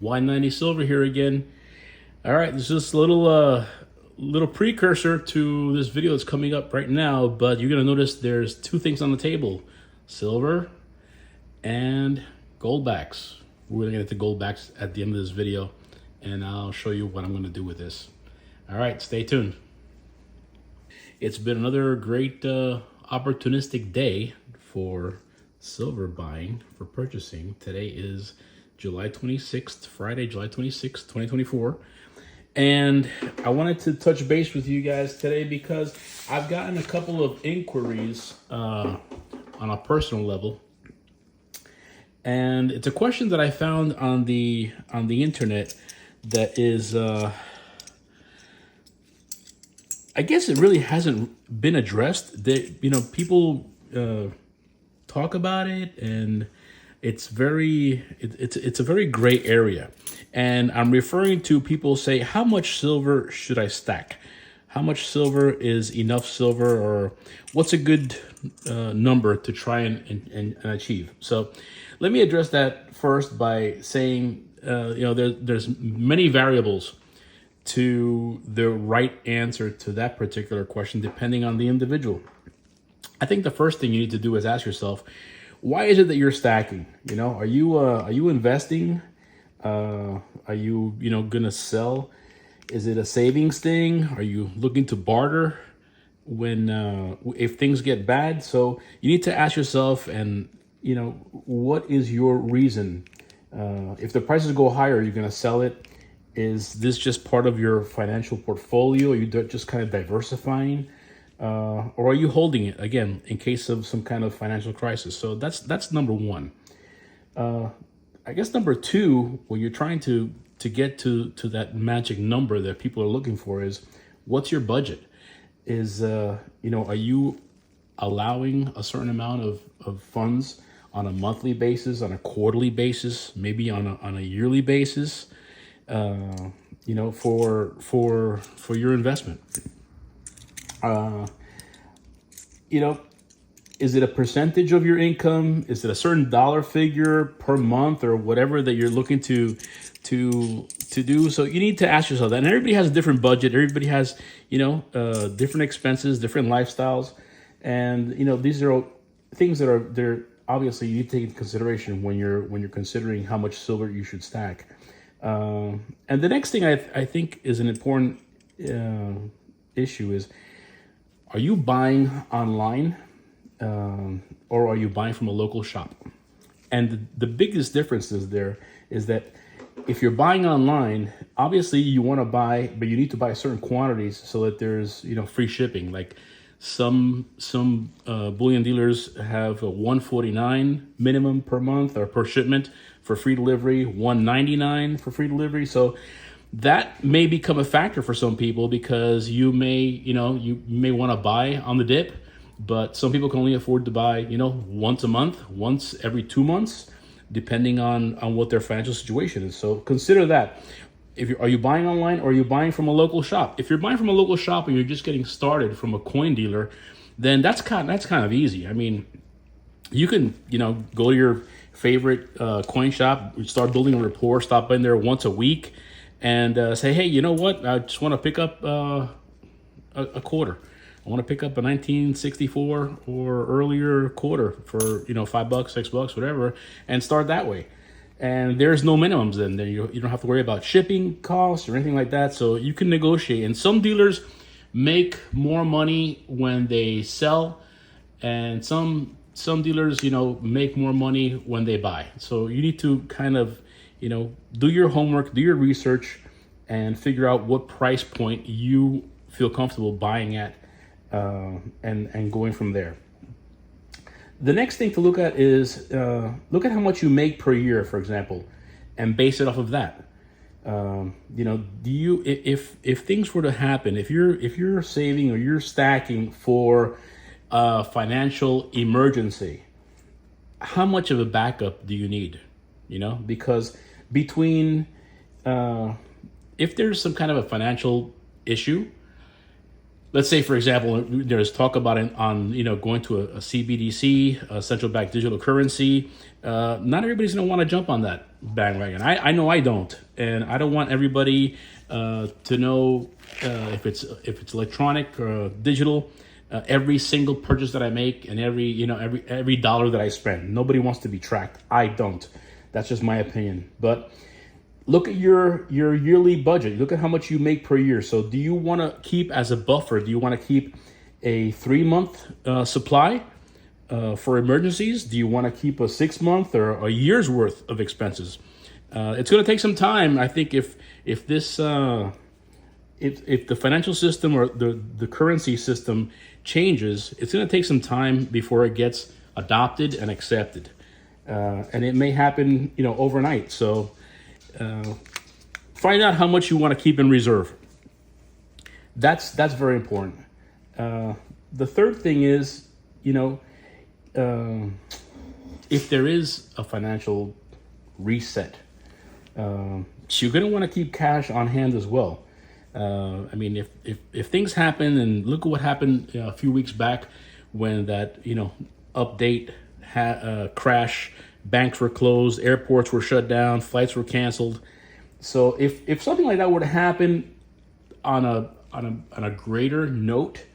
Y90 Silver here again. All right, this is just a little precursor to this video that's coming up right now, but you're gonna notice there's two things on the table: silver and gold backs. We're gonna get into gold backs at the end of this video, and I'll show you what I'm gonna do with this. All right, stay tuned. It's been another great opportunistic day for silver buying, for purchasing. Today is July 26th, Friday, July 26th, 2024. And I wanted to touch base with you guys today because I've gotten a couple of inquiries on a personal level. And it's a question that I found on the internet that is I guess it really hasn't been addressed. People talk about it, and it's a very gray area. And I'm referring to people say, how much silver should I stack? How much silver is enough silver, or what's a good number to try and achieve? So let me address that first by saying, there's many variables to the right answer to that particular question, depending on the individual. I think the first thing you need to do is ask yourself, why is it that you're stacking? Are you investing? Are you gonna sell? Is it a savings thing? Are you looking to barter when if things get bad? So you need to ask yourself, and what is your reason? If the prices go higher, are you gonna sell it? Is this just part of your financial portfolio? Are you just kind of diversifying? Or are you holding it, again, in case of some kind of financial crisis? So that's number one. I guess number two, when you're trying to get to that magic number that people are looking for, is what's your budget? Is, are you allowing a certain amount of funds on a monthly basis, on a quarterly basis, maybe on a yearly basis, for your investment? Is it a percentage of your income? Is it a certain dollar figure per month, or whatever that you're looking to do? So you need to ask yourself that. And everybody has a different budget. Everybody has, different expenses, different lifestyles. And, these are things that they're obviously you need to take into consideration when you're considering how much silver you should stack. And the next thing I think is an important issue is, are you buying online, or are you buying from a local shop? And the biggest difference is that if you're buying online, obviously you want to buy, but you need to buy certain quantities so that there's free shipping. Like some bullion dealers have a $149 minimum per month or per shipment for free delivery, $199 for free delivery. So that may become a factor for some people, because you may want to buy on the dip, but some people can only afford to buy, once a month, once every 2 months, depending on what their financial situation is. So consider that. Are you buying online, or are you buying from a local shop? If you're buying from a local shop and you're just getting started from a coin dealer, then that's kind of easy. I mean, you can, go to your favorite coin shop, start building a rapport, stop in there once a week, and say, hey, you know what? I just want to pick up a quarter. I want to pick up a 1964 or earlier quarter for $5, $6, whatever, and start that way. And there's no minimums then. You don't have to worry about shipping costs or anything like that. So you can negotiate. And some dealers make more money when they sell, and some dealers make more money when they buy. So you need to kind of do your homework, do your research, and figure out what price point you feel comfortable buying at, and going from there. The next thing to look at is look at how much you make per year, for example, and base it off of that. Do you, if things were to happen, if you're saving or you're stacking for a financial emergency, how much of a backup do you need? Because between if there's some kind of a financial issue, let's say, for example, there's talk about it on, going to a CBDC, a central bank digital currency. Not everybody's going to want to jump on that bandwagon. I know I don't, and I don't want everybody to know if it's electronic or digital. Every single purchase that I make and every dollar that I spend. Nobody wants to be tracked. I don't. That's just my opinion. But look at your yearly budget. Look at how much you make per year. So do you want to keep as a buffer? Do you want to keep a 3-month supply for emergencies? Do you want to keep a 6-month or a year's worth of expenses? It's going to take some time. I think if this if the financial system or the currency system changes, it's going to take some time before it gets adopted and accepted, and it may happen overnight. So find out how much you want to keep in reserve. That's very important. The third thing is, if there is a financial reset, you're going to want to keep cash on hand as well. I mean, if things happen, and look at what happened a few weeks back when that update crash, banks were closed, airports were shut down, flights were canceled. So if something like that were to happen on a greater note,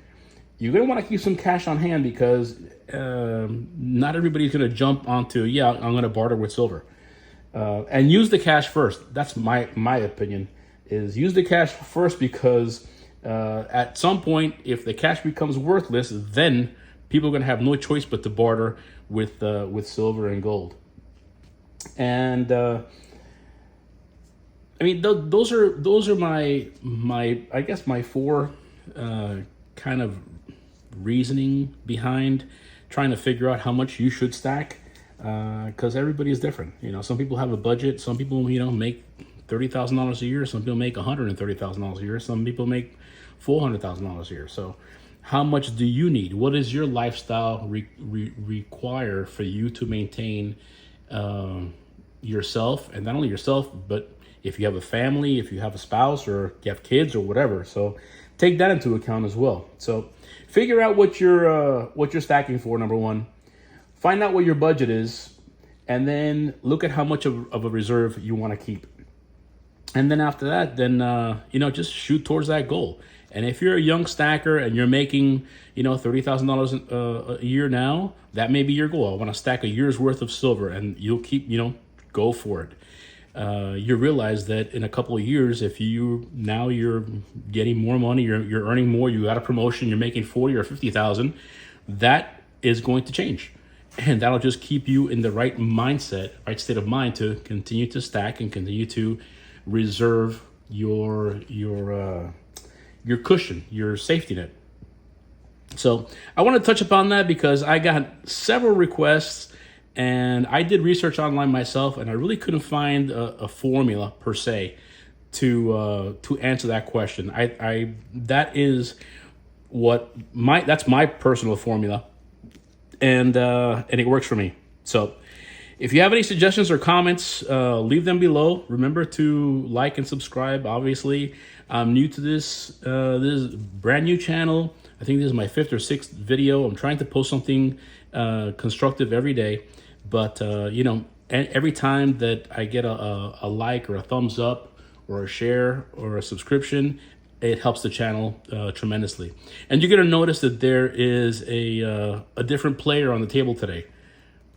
you're gonna want to keep some cash on hand because not everybody's gonna jump onto I'm gonna barter with silver, and use the cash first. That's my opinion. Is use the cash first because at some point, if the cash becomes worthless, then people are going to have no choice but to barter with silver and gold. And I mean, those are my I guess my 4 kind of reasoning behind trying to figure out how much you should stack, because everybody is different. Some people have a budget. Some people make $30,000 a year. Some people make $130,000 a year. Some people make $400,000 a year. So how much do you need? What does your lifestyle require for you to maintain yourself? And not only yourself, but if you have a family, if you have a spouse, or you have kids or whatever. So take that into account as well. So figure out what you're stacking for, number one. Find out what your budget is, and then look at how much of a reserve you want to keep. And then after that, just shoot towards that goal. And if you're a young stacker and you're making, $30,000 a year now, that may be your goal. I want to stack a year's worth of silver, and you'll keep, go for it. You realize that in a couple of years, if you're getting more money, you're earning more, you got a promotion, you're making 40 or 50,000, that is going to change. And that'll just keep you in the right mindset, right state of mind to continue to stack and continue to reserve your cushion, your safety net. So I want to touch upon that because I got several requests, and I did research online myself, and I really couldn't find a formula per se to answer that question. That's my personal formula, and it works for me. So if you have any suggestions or comments, leave them below. Remember to like and subscribe. Obviously, I'm new to this. This is a brand new channel. I think this is my 5th or 6th video. I'm trying to post something constructive every day. But, every time that I get a like or a thumbs up or a share or a subscription, it helps the channel tremendously. And you're going to notice that there is a different player on the table today.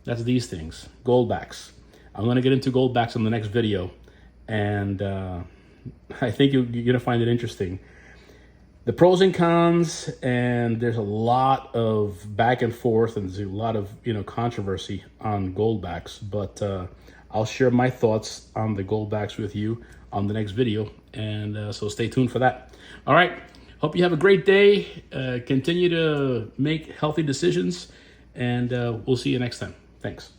That's these things, Goldbacks. I'm going to get into Goldbacks in the next video, and I think you're going to find it interesting. The pros and cons, and there's a lot of back and forth, and there's a lot of controversy on Goldbacks. But I'll share my thoughts on the Goldbacks with you on the next video, and so stay tuned for that. All right, hope you have a great day. Continue to make healthy decisions, and we'll see you next time. Thanks.